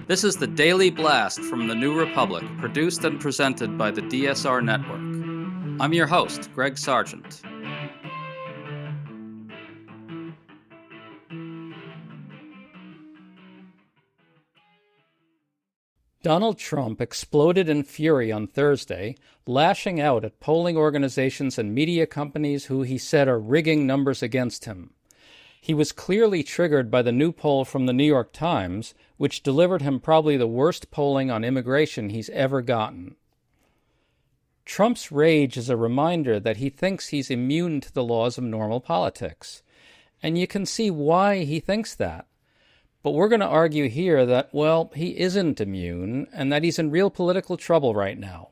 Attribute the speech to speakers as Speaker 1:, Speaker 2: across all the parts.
Speaker 1: This is the Daily Blast from the New Republic, produced and presented by the DSR Network. I'm your host, Greg Sargent. Donald Trump exploded in fury on Thursday, lashing out at polling organizations and media companies who he said are rigging numbers against him. He was clearly triggered by the new poll from the New York Times, which delivered him probably the worst polling on immigration he's ever gotten. Trump's rage is a reminder that he thinks he's immune to the laws of normal politics. And you can see why he thinks that. But we're going to argue here that, well, he isn't immune and that he's in real political trouble right now.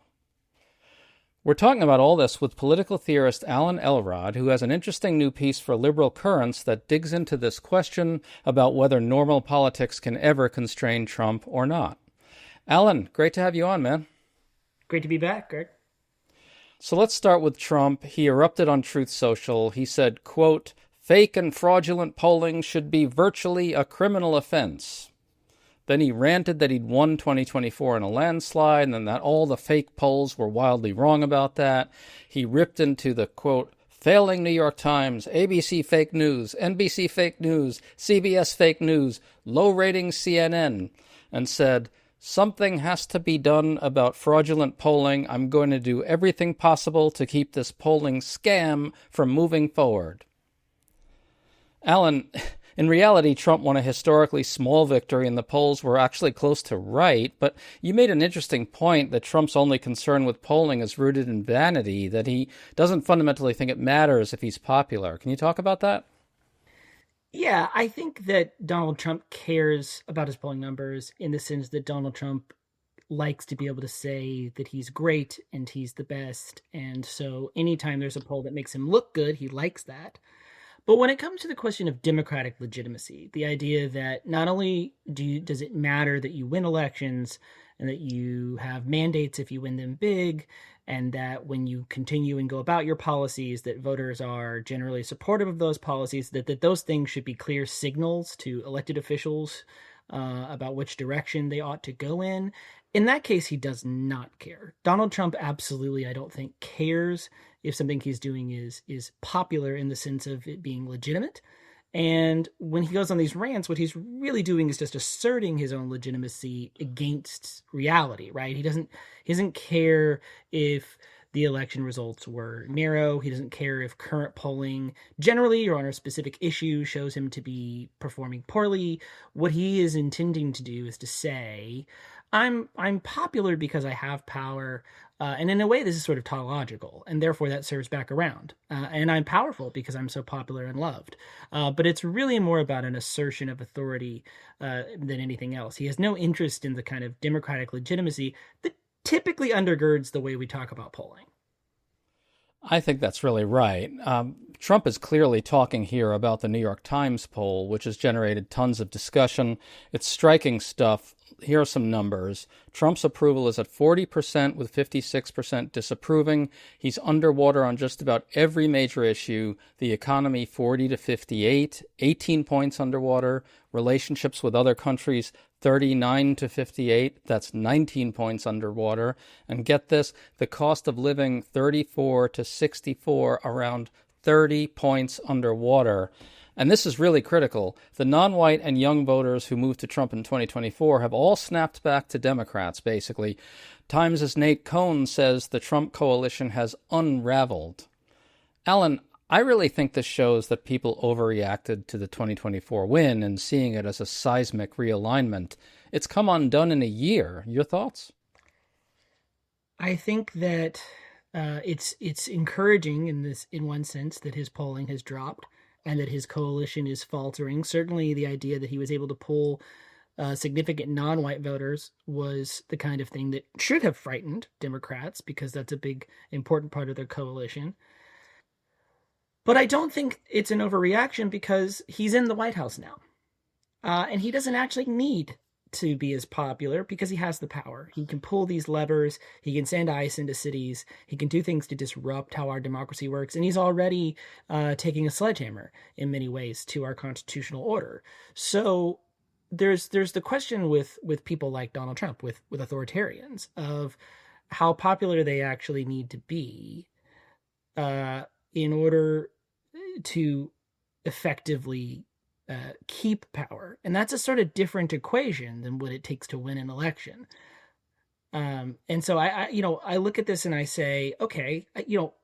Speaker 1: We're talking about all this with political theorist Alan Elrod, who has an interesting new piece for Liberal Currents that digs into this question about whether normal politics can ever constrain Trump or not. Alan, great to have you on, man.
Speaker 2: Great to be back, Greg.
Speaker 1: So let's start with Trump. He erupted on Truth Social. He said, quote, "Fake and fraudulent polling should be virtually a criminal offense." Then he ranted that he'd won 2024 in a landslide and that all the fake polls were wildly wrong about that. He ripped into the, quote, "failing New York Times, ABC fake news, NBC fake news, CBS fake news, low-rating CNN," and said, "Something has to be done about fraudulent polling. I'm going to do everything possible to keep this polling scam from moving forward." Alan, in reality, Trump won a historically small victory and the polls were actually close to right, but you made an interesting point that Trump's only concern with polling is rooted in vanity, that he doesn't fundamentally think it matters if he's popular. Can you talk about that?
Speaker 2: Yeah, I think that Donald Trump cares about his polling numbers in the sense that Donald Trump likes to be able to say that he's great and he's the best. And so anytime there's a poll that makes him look good, he likes that. But when it comes to the question of democratic legitimacy, the idea that not only does it matter that you win elections and that you have mandates if you win them big, and that when you continue and go about your policies, that voters are generally supportive of those policies, that those things should be clear signals to elected officials about which direction they ought to go in. In that case, he does not care. Donald Trump absolutely, I don't think, cares if something he's doing is popular in the sense of it being legitimate. And when he goes on these rants, what he's really doing is just asserting his own legitimacy against reality, right? He doesn't care if the election results were narrow. He doesn't care if current polling generally or on a specific issue shows him to be performing poorly. What he is intending to do is to say, I'm popular because I have power, and in a way this is sort of tautological, and therefore that serves back around. And I'm powerful because I'm so popular and loved. But it's really more about an assertion of authority than anything else. He has no interest in the kind of democratic legitimacy that typically undergirds the way we talk about polling.
Speaker 1: I think that's really right. Trump is clearly talking here about the New York Times poll, which has generated tons of discussion. It's striking stuff. Here are some numbers. Trump's approval is at 40% with 56% disapproving. He's underwater on just about every major issue. The economy 40 to 58, 18 points underwater. Relationships with other countries 39 to 58. That's 19 points underwater. And get this, the cost of living 34 to 64, around 30 points underwater. And this is really critical. The non-white and young voters who moved to Trump in 2024 have all snapped back to Democrats, basically. Times' Nate Cohn says the Trump coalition has unraveled. Alan, I really think this shows that people overreacted to the 2024 win and seeing it as a seismic realignment. It's come undone in a year. Your thoughts?
Speaker 2: I think that it's encouraging in one sense that his polling has dropped and that his coalition is faltering. Certainly the idea that he was able to pull significant non-white voters was the kind of thing that should have frightened Democrats because that's a big, important part of their coalition. But I don't think it's an overreaction because he's in the White House now. And he doesn't actually need to be as popular because he has the power. He can pull these levers. He can send ICE into cities. He can do things to disrupt how our democracy works. And he's already taking a sledgehammer in many ways to our constitutional order. So there's the question with people like Donald Trump, with authoritarians, of how popular they actually need to be uh, in order to effectively keep power, and that's a sort of different equation than what it takes to win an election. And so I look at this and I say, okay,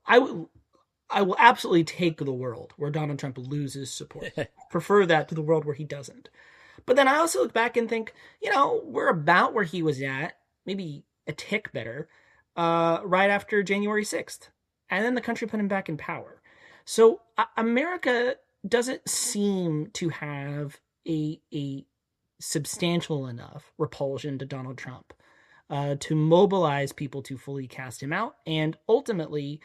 Speaker 2: I will absolutely take the world where Donald Trump loses support. Prefer that to the world where he doesn't. But then I also look back and think, we're about where he was at, maybe a tick better, right after January 6th. And then the country put him back in power. So America doesn't seem to have a substantial enough repulsion to Donald Trump to mobilize people to fully cast him out. And ultimately,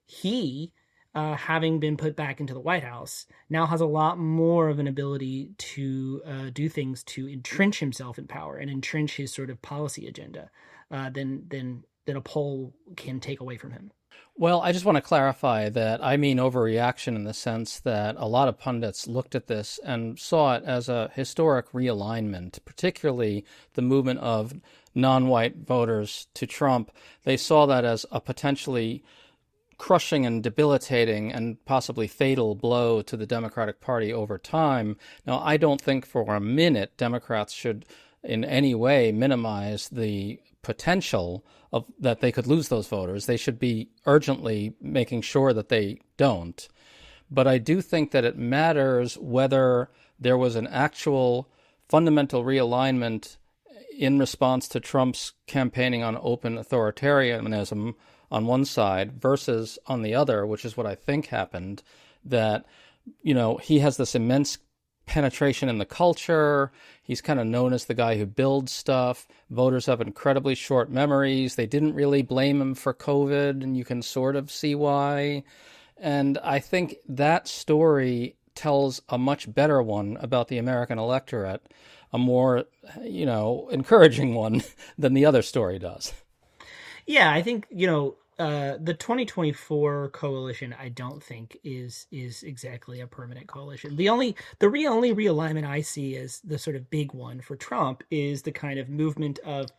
Speaker 2: he, having been put back into the White House, now has a lot more of an ability to do things to entrench himself in power and entrench his sort of policy agenda than a poll can take away from him.
Speaker 1: Well, I just want to clarify that I mean overreaction in the sense that a lot of pundits looked at this and saw it as a historic realignment, particularly the movement of non-white voters to Trump. They saw that as a potentially crushing and debilitating and possibly fatal blow to the Democratic Party over time. Now, I don't think for a minute Democrats should in any way minimize the potential of that they could lose those voters. They should be urgently making sure that they don't. But I do think that it matters whether there was an actual fundamental realignment in response to Trump's campaigning on open authoritarianism on one side versus on the other, which is what I think happened, that, he has this immense penetration in the culture. He's kind of known as the guy who builds stuff. Voters have incredibly short memories. They didn't really blame him for COVID, and you can sort of see why. And I think that story tells a much better one about the American electorate, a more, encouraging one than the other story does.
Speaker 2: Yeah, I think the 2024 coalition, I don't think is exactly a permanent coalition. The only realignment I see as the sort of big one for Trump is the kind of movement of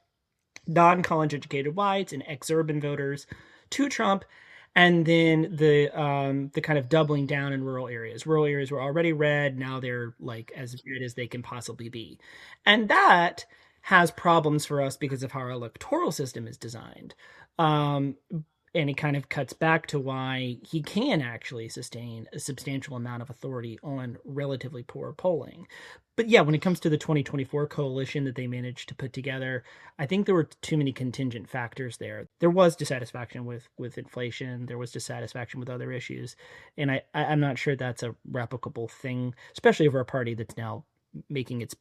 Speaker 2: non-college educated whites and ex-urban voters to Trump, and then the kind of doubling down in rural areas. Rural areas were already red, now they're like as red as they can possibly be, and that has problems for us because of how our electoral system is designed. And it kind of cuts back to why he can actually sustain a substantial amount of authority on relatively poor polling. But yeah, when it comes to the 2024 coalition that they managed to put together, I think there were too many contingent factors there. There was dissatisfaction with inflation. There was dissatisfaction with other issues. And I'm not sure that's a replicable thing, especially over a party that's now making its,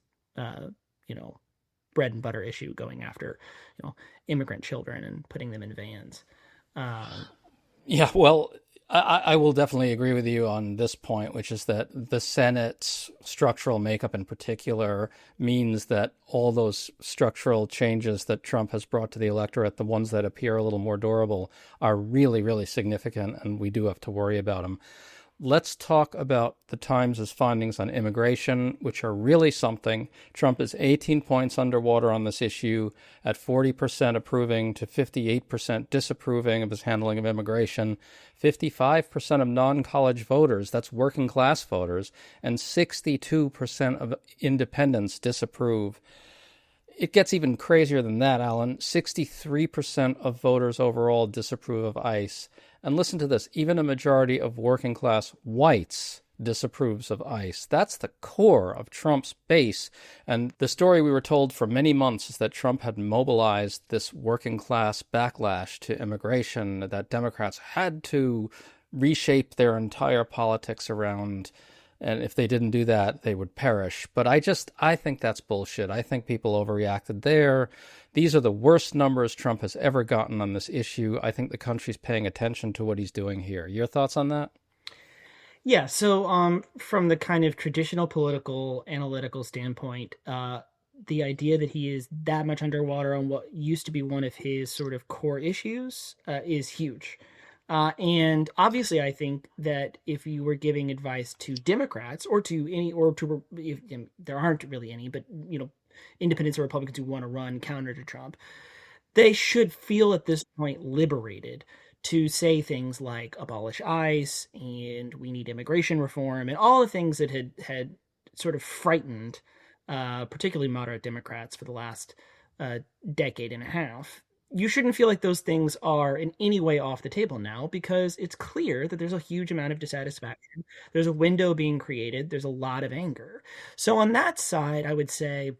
Speaker 2: bread and butter issue going after, immigrant children and putting them in vans.
Speaker 1: Yeah, well, I will definitely agree with you on this point, which is that the Senate's structural makeup in particular means that all those structural changes that Trump has brought to the electorate, the ones that appear a little more durable, are really, really significant, and we do have to worry about them. Let's talk about the Times' findings on immigration, which are really something. Trump is 18 points underwater on this issue, at 40% approving to 58% disapproving of his handling of immigration. 55% of non-college voters, that's working class voters, and 62% of independents disapprove. It gets even crazier than that, Alan. 63% of voters overall disapprove of ICE. And listen to this, even a majority of working class whites disapproves of ICE. That's the core of Trump's base. And the story we were told for many months is that Trump had mobilized this working class backlash to immigration, that Democrats had to reshape their entire politics around, and if they didn't do that, they would perish. But I think that's bullshit. I think people overreacted there. These are the worst numbers Trump has ever gotten on this issue. I think the country's paying attention to what he's doing here. Your thoughts on that?
Speaker 2: Yeah, so from the kind of traditional political analytical standpoint, the idea that he is that much underwater on what used to be one of his sort of core issues is huge. And obviously, I think that if you were giving advice to Democrats or to any, or to, if, there aren't really any, but, independents or Republicans who want to run counter to Trump, they should feel at this point liberated to say things like abolish ICE and we need immigration reform and all the things that had sort of frightened, particularly moderate Democrats for the last decade and a half. You shouldn't feel like those things are in any way off the table now because it's clear that there's a huge amount of dissatisfaction. There's a window being created. There's a lot of anger. So on that side, I would say,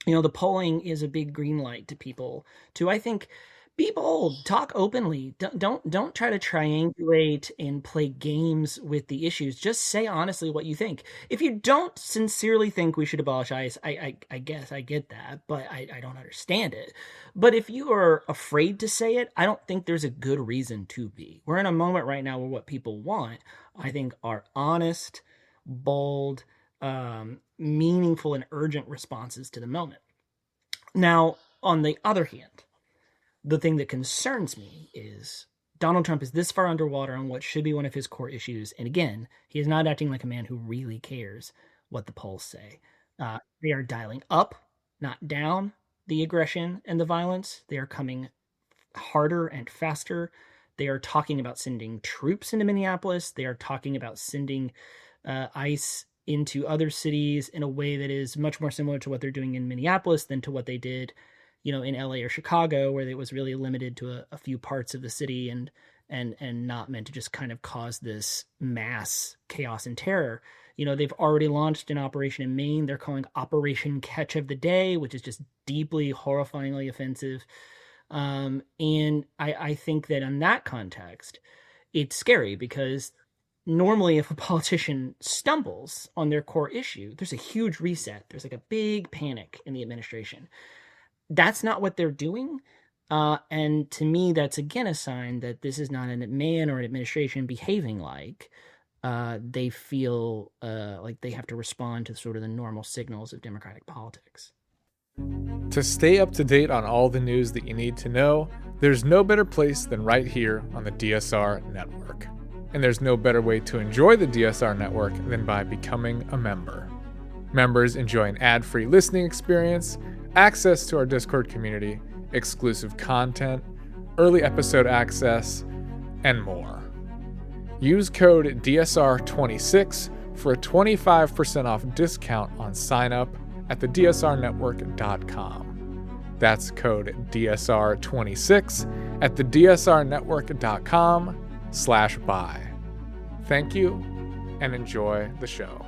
Speaker 2: the polling is a big green light to people to, I think, be bold, talk openly. Don't try to triangulate and play games with the issues. Just say honestly what you think. If you don't sincerely think we should abolish ICE, I guess I get that, but I don't understand it. But if you are afraid to say it, I don't think there's a good reason to be. We're in a moment right now where what people want, I think, are honest, bold, meaningful, and urgent responses to the moment. Now, on the other hand, the thing that concerns me is Donald Trump is this far underwater on what should be one of his core issues. And again, he is not acting like a man who really cares what the polls say. They are dialing up, not down, the aggression and the violence. They are coming harder and faster. They are talking about sending troops into Minneapolis. They are talking about sending ICE into other cities in a way that is much more similar to what they're doing in Minneapolis than to what they did in LA or Chicago, where it was really limited to a few parts of the city and not meant to just kind of cause this mass chaos and terror. They've already launched an operation in Maine. They're calling Operation Catch of the Day, which is just deeply, horrifyingly offensive. And I think that in that context, it's scary because normally if a politician stumbles on their core issue, there's a huge reset. There's like a big panic in the administration. That's not what they're doing. And to me, that's again a sign that this is not a man or an administration behaving like they feel like they have to respond to sort of the normal signals of democratic politics.
Speaker 3: To stay up to date on all the news that you need to know, there's no better place than right here on the DSR network. And there's no better way to enjoy the DSR network than by becoming a member. Members enjoy an ad-free listening experience, access to our Discord community, exclusive content, early episode access, and more. Use code DSR26 for a 25% off discount on sign up at thedsrnetwork.com. That's code DSR26 at thedsrnetwork.com/buy. Thank you and enjoy the show.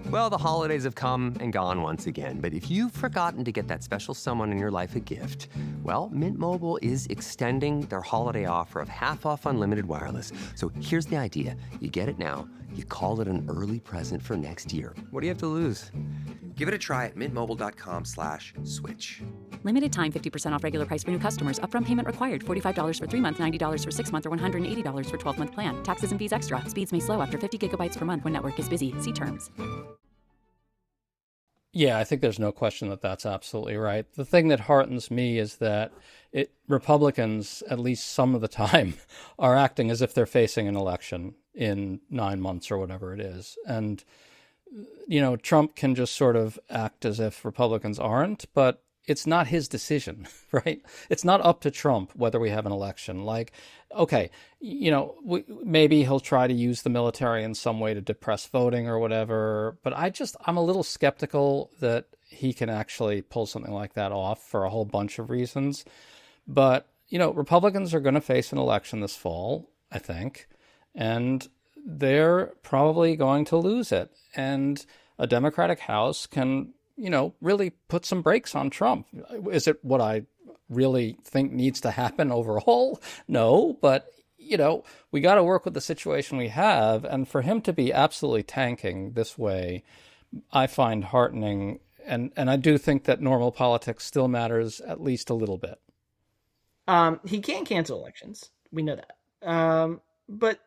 Speaker 4: Well, the holidays have come and gone once again, but if you've forgotten to get that special someone in your life a gift, well, Mint Mobile is extending their holiday offer of half off unlimited wireless. So here's the idea. You get it now, you call it an early present for next year. What do you have to lose? Give it a try at mintmobile.com/switch.
Speaker 5: Limited time 50% off regular price for new customers. Upfront payment required. $45 for 3 months, $90 for 6 months, or $180 for 12-month plan. Taxes and fees extra. Speeds may slow after 50 gigabytes per month when network is busy. See terms.
Speaker 1: Yeah, I think there's no question that that's absolutely right. The thing that heartens me is that Republicans, at least some of the time, are acting as if they're facing an election in 9 months or whatever it is. And, Trump can just sort of act as if Republicans aren't, but it's not his decision, right? It's not up to Trump whether we have an election. Like, okay, maybe he'll try to use the military in some way to depress voting or whatever. But I'm a little skeptical that he can actually pull something like that off for a whole bunch of reasons. But, Republicans are going to face an election this fall, I think, and they're probably going to lose it. And a Democratic House can really put some brakes on Trump. Is it what I really think needs to happen overall? No, but, we got to work with the situation we have. And for him to be absolutely tanking this way, I find heartening. And I do think that normal politics still matters at least a little bit.
Speaker 2: He can cancel elections. We know that. But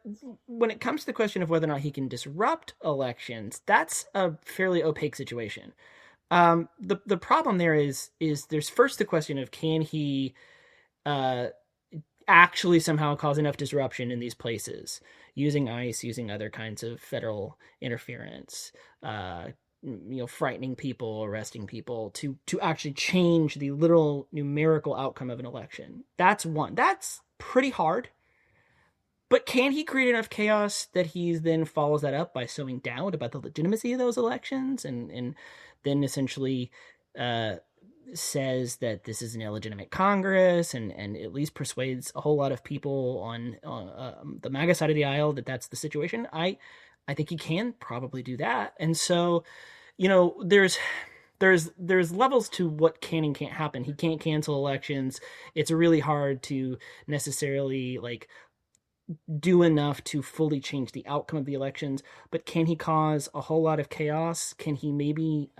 Speaker 2: when it comes to the question of whether or not he can disrupt elections, that's a fairly opaque situation. The problem there is there's first the question of, can he actually somehow cause enough disruption in these places using ICE, using other kinds of federal interference, frightening people, arresting people, to actually change the literal numerical outcome of an election. That's one. That's pretty hard. But can he create enough chaos that he then follows that up by sowing doubt about the legitimacy of those elections, and then essentially says that this is an illegitimate Congress, and at least persuades a whole lot of people on the MAGA side of the aisle that that's the situation? I think he can probably do that. And so, there's levels to what can and can't happen. He can't cancel elections. It's really hard to necessarily do enough to fully change the outcome of the elections, but can he cause a whole lot of chaos? Can he maybe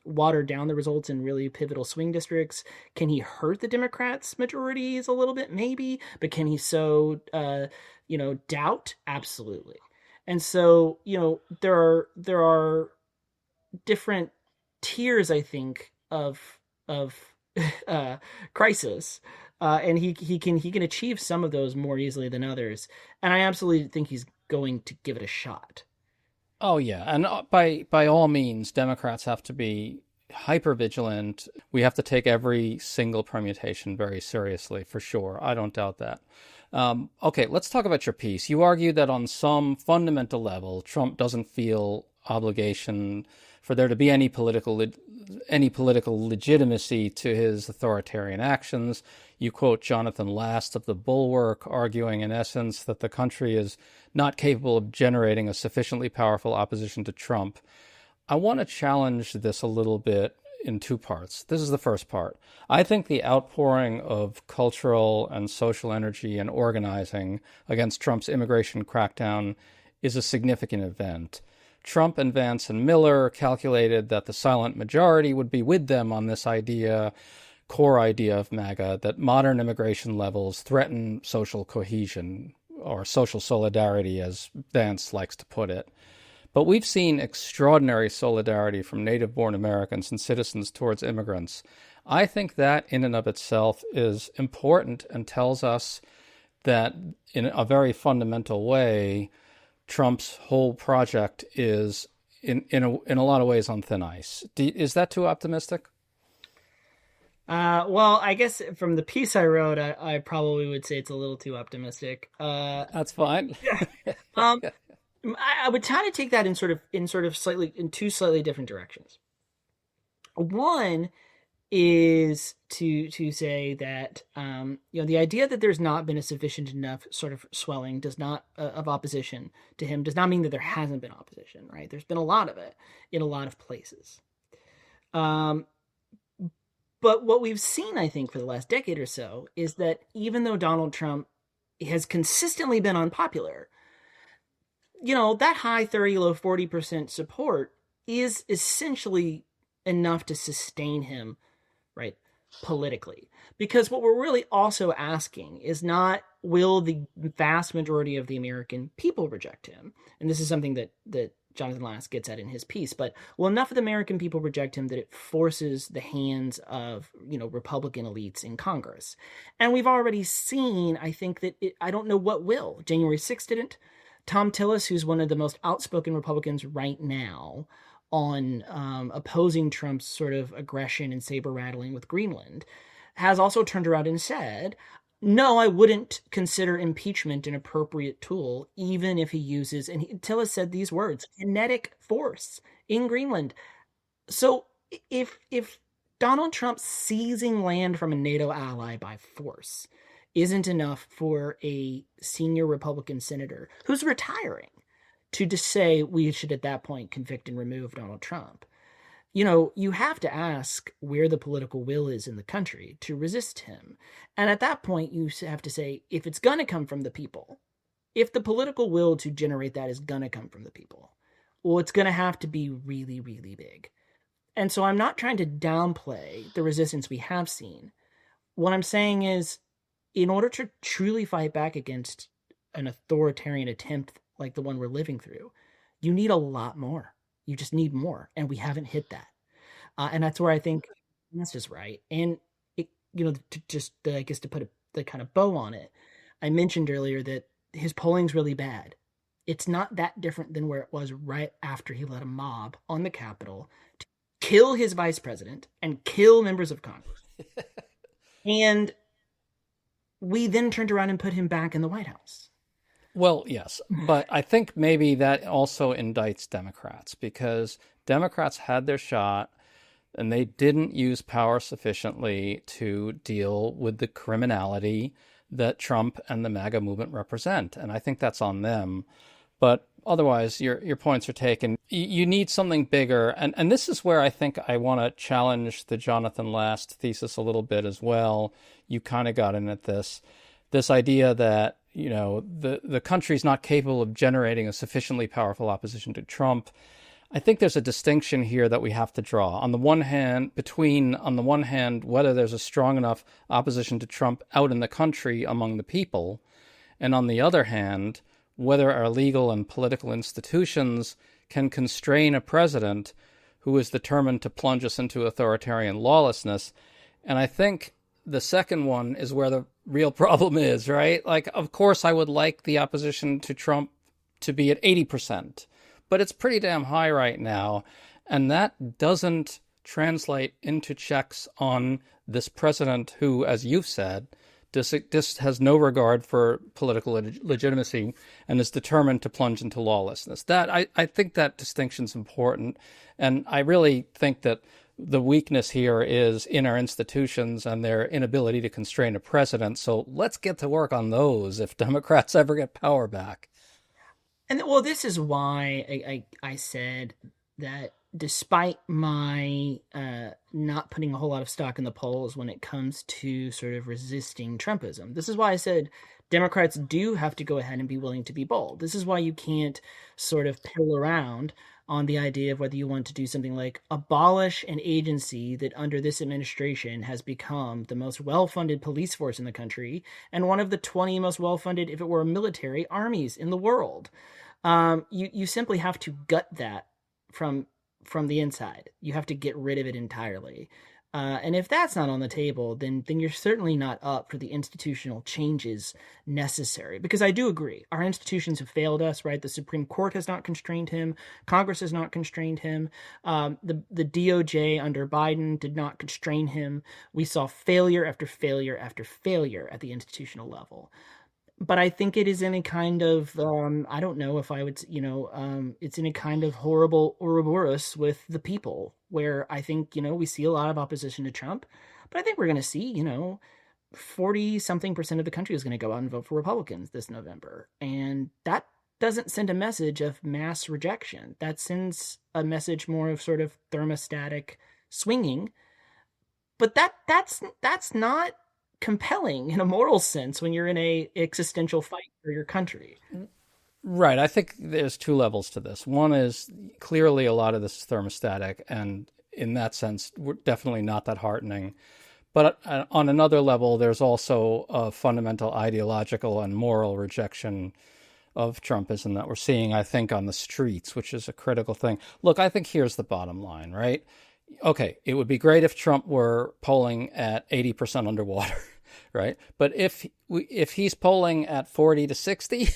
Speaker 2: water down the results in really pivotal swing districts? Can he hurt the Democrats' majorities a little bit? Maybe, but can he sow doubt? Absolutely. And so, there are different tiers, I think, of crisis. And he can achieve some of those more easily than others. And I absolutely think he's going to give it a shot.
Speaker 1: Oh, yeah. And by all means, Democrats have to be hyper vigilant. We have to take every single permutation very seriously, for sure. I don't doubt that. Okay, let's talk about your piece. You argue that on some fundamental level, Trump doesn't feel obligation for there to be any political legitimacy to his authoritarian actions. You quote Jonathan Last of The Bulwark, arguing in essence that the country is not capable of generating a sufficiently powerful opposition to Trump. I want to challenge this a little bit in two parts. This is the first part. I think the outpouring of cultural and social energy and organizing against Trump's immigration crackdown is a significant event. Trump and Vance and Miller calculated that the silent majority would be with them on this core idea of MAGA, that modern immigration levels threaten social cohesion, or social solidarity, as Vance likes to put it. But we've seen extraordinary solidarity from native-born Americans and citizens towards immigrants. I think that in and of itself is important and tells us that in a very fundamental way, Trump's whole project is in a lot of ways on thin ice. Is that too optimistic?
Speaker 2: Well, I guess from the piece I wrote, I probably would say it's a little too optimistic.
Speaker 1: That's fine.
Speaker 2: I would try to take that in two slightly different directions. One is to say that the idea that there's not been a sufficient enough sort of swelling of opposition to him does not mean that there hasn't been opposition, right? There's been a lot of it in a lot of places. But what we've seen, I think, for the last decade or so is that even though Donald Trump has consistently been unpopular, that high 30, low 40% support is essentially enough to sustain him, right, politically. Because what we're really also asking is not, will the vast majority of the American people reject him? And this is something that Jonathan Last gets at in his piece, but will enough of the American people reject him that it forces the hands of, Republican elites in Congress? And we've already seen, I think, that I don't know what will. January 6th didn't. Tom Tillis, who's one of the most outspoken Republicans right now on opposing Trump's sort of aggression and saber rattling with Greenland, has also turned around and said, no, I wouldn't consider impeachment an appropriate tool, even if he uses, and Tillis said these words, kinetic force in Greenland. So if Donald Trump seizing land from a NATO ally by force isn't enough for a senior Republican senator who's retiring to just say we should at that point convict and remove Donald Trump, you have to ask where the political will is in the country to resist him. And at that point, you have to say, if it's going to come from the people, if the political will to generate that is going to come from the people, well, it's going to have to be really, really big. And so I'm not trying to downplay the resistance we have seen. What I'm saying is, in order to truly fight back against an authoritarian attempt like the one we're living through, you need a lot more. You just need more, and we haven't hit that. And that's where I think that's just right. And it, to just I guess to put the kind of bow on it, I mentioned earlier that his polling's really bad. It's not that different than where it was right after he led a mob on the Capitol to kill his vice president and kill members of Congress. And we then turned around and put him back in the White House.
Speaker 1: Well, yes, but I think maybe that also indicts Democrats, because Democrats had their shot and they didn't use power sufficiently to deal with the criminality that Trump and the MAGA movement represent. And I think that's on them. But otherwise, your points are taken. You need something bigger. And this is where I think I want to challenge the Jonathan Last thesis a little bit as well. You kind of got in at this idea that, the country's not capable of generating a sufficiently powerful opposition to Trump. I think there's a distinction here that we have to draw. On the one hand, whether there's a strong enough opposition to Trump out in the country among the people, and on the other hand, whether our legal and political institutions can constrain a president who is determined to plunge us into authoritarian lawlessness. And I think the second one is where the real problem is, right? Like, of course, I would like the opposition to Trump to be at 80%, but it's pretty damn high right now. And that doesn't translate into checks on this president who, as you've said, this has no regard for political legitimacy and is determined to plunge into lawlessness. That I think that distinction's important. And I really think that the weakness here is in our institutions and their inability to constrain a president. So let's get to work on those if Democrats ever get power back.
Speaker 2: And well, this is why I said that despite my not putting a whole lot of stock in the polls when it comes to sort of resisting Trumpism, this is why I said Democrats do have to go ahead and be willing to be bold. This is why you can't sort of pill around on the idea of whether you want to do something like abolish an agency that under this administration has become the most well-funded police force in the country and one of the 20 most well-funded, if it were military, armies in the world. You simply have to gut that from the inside. You have to get rid of it entirely. And if that's not on the table, then you're certainly not up for the institutional changes necessary. Because I do agree, our institutions have failed us, right? The Supreme Court has not constrained him. Congress has not constrained him. The DOJ under Biden did not constrain him. We saw failure after failure after failure at the institutional level. But I think it is in a kind of, I don't know if I would, it's in a kind of horrible Ouroboros with the people, where I think, we see a lot of opposition to Trump, but I think we're going to see, 40-something% of the country is going to go out and vote for Republicans this November. And that doesn't send a message of mass rejection. That sends a message more of sort of thermostatic swinging. But that's not compelling in a moral sense when you're in a existential fight for your country.
Speaker 1: Right. I think there's two levels to this. One is clearly a lot of this is thermostatic, and in that sense, we're definitely not that heartening. But on another level, there's also a fundamental ideological and moral rejection of Trumpism that we're seeing, I think, on the streets, which is a critical thing. Look, I think here's the bottom line, right? Okay, it would be great if Trump were polling at 80% underwater, right? But if he's polling at 40 to 60,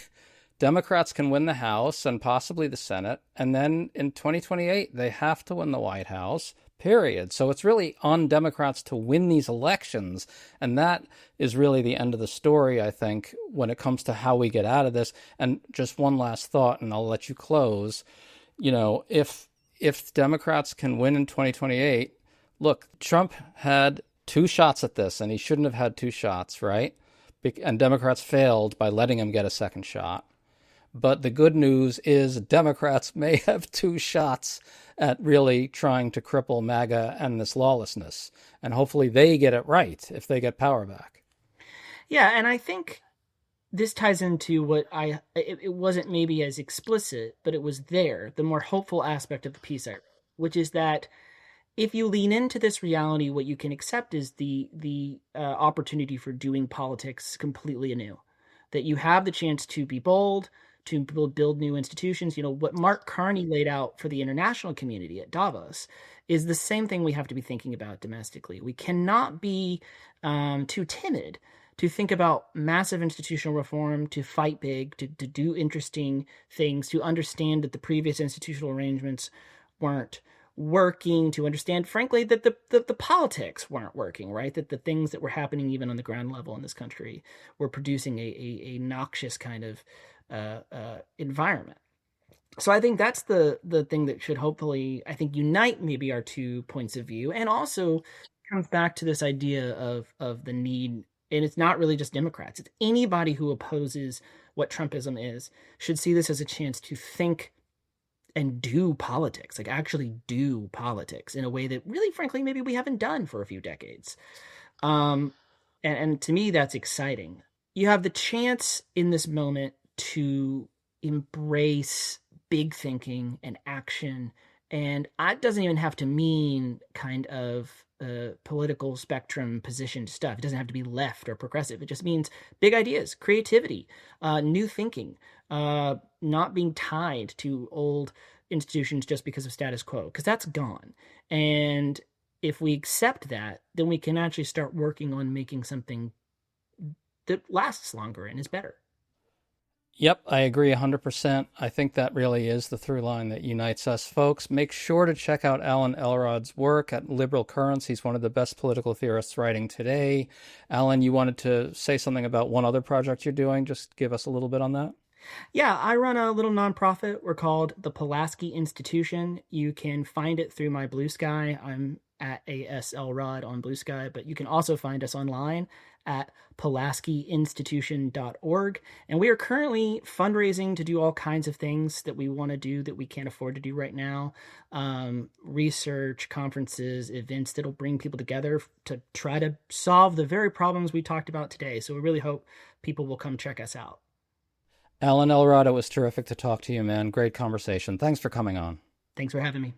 Speaker 1: Democrats can win the House and possibly the Senate. And then in 2028, they have to win the White House, period. So it's really on Democrats to win these elections. And that is really the end of the story, I think, when it comes to how we get out of this. And just one last thought, and I'll let you close. If Democrats can win in 2028, look, Trump had 2 shots at this, and he shouldn't have had 2 shots, right? And Democrats failed by letting him get a second shot. But the good news is Democrats may have 2 shots at really trying to cripple MAGA and this lawlessness. And hopefully they get it right if they get power back.
Speaker 2: Yeah, and I think this ties into what it wasn't maybe as explicit, but it was there, the more hopeful aspect of the piece I wrote, which is that if you lean into this reality, what you can accept is the opportunity for doing politics completely anew, that you have the chance to be bold, to build new institutions. What Mark Carney laid out for the international community at Davos is the same thing we have to be thinking about domestically. We cannot be too timid to think about massive institutional reform, to fight big, to do interesting things, to understand that the previous institutional arrangements weren't working, to understand, frankly, that the politics weren't working, right? That the things that were happening even on the ground level in this country were producing a noxious kind of environment. So I think that's the thing that should hopefully, I think, unite maybe our 2 points of view, and also comes back to this idea of the need. And it's not really just Democrats. It's anybody who opposes what Trumpism is should see this as a chance to think and do politics, like actually do politics in a way that really, frankly, maybe we haven't done for a few decades. And to me, that's exciting. You have the chance in this moment to embrace big thinking and action. And that doesn't even have to mean kind of political spectrum positioned stuff. It doesn't have to be left or progressive. It just means big ideas, creativity, new thinking, not being tied to old institutions just because of status quo, because that's gone. And if we accept that, then we can actually start working on making something that lasts longer and is better.
Speaker 1: Yep, I agree 100%. I think that really is the through line that unites us. Folks, make sure to check out Alan Elrod's work at Liberal Currents. He's one of the best political theorists writing today. Alan, you wanted to say something about one other project you're doing. Just give us a little bit on that.
Speaker 2: Yeah, I run a little nonprofit. We're called the Pulaski Institution. You can find it through my Blue Sky. I'm at ASLrod on Blue Sky, but you can also find us online at pulaskiinstitution.org. And we are currently fundraising to do all kinds of things that we want to do that we can't afford to do right now. Research, conferences, events that'll bring people together to try to solve the very problems we talked about today. So we really hope people will come check us out.
Speaker 1: Alan Elrod, it was terrific to talk to you, man. Great conversation. Thanks for coming on.
Speaker 2: Thanks for having me.